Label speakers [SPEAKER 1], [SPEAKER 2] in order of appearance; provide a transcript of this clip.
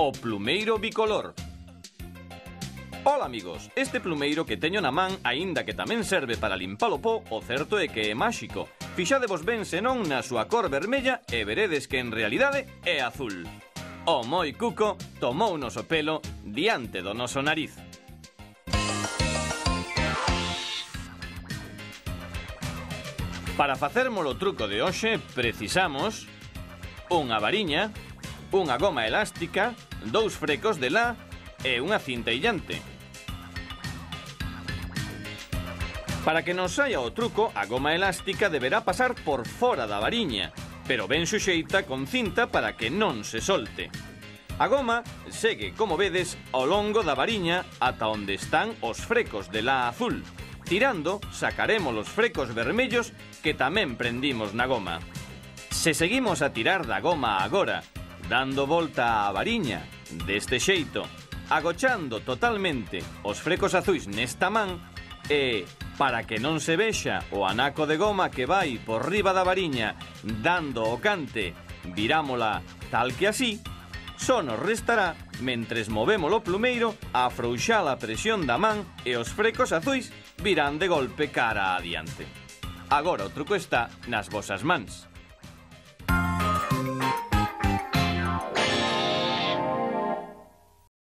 [SPEAKER 1] O plumeiro bicolor. Ola amigos, este plumeiro que teño na man, aínda que tamén serve para limpar o pó, o certo é que é máxico. Fixadevos ben senón na súa cor vermella e veredes que en realidade é azul. O moi cuco tomounos o pelo diante do noso nariz. Para facermos o truco de hoxe precisamos unha variña, unha goma elástica, 2 frecos de la e unha cinta illante. Para que nos saia o truco, a goma elástica deberá pasar por fora da variña, pero ben suxeita con cinta para que non se solte. A goma segue, como vedes, ao longo da variña ata onde están os frecos de la azul. Tirando, sacaremos os frecos vermellos que tamén prendimos na goma. Se seguimos a tirar da goma agora, dando volta á variña, deste xeito, agochando totalmente os frecos azuis nesta man e, para que non se vexa o anaco de goma que vai por riba da variña dando o cante, virámola tal que así, só nos restará, mentres movemos o plumeiro, afrouxar a presión da man e os frecos azuis virán de golpe cara adiante. Agora o truco está nas vosas mans.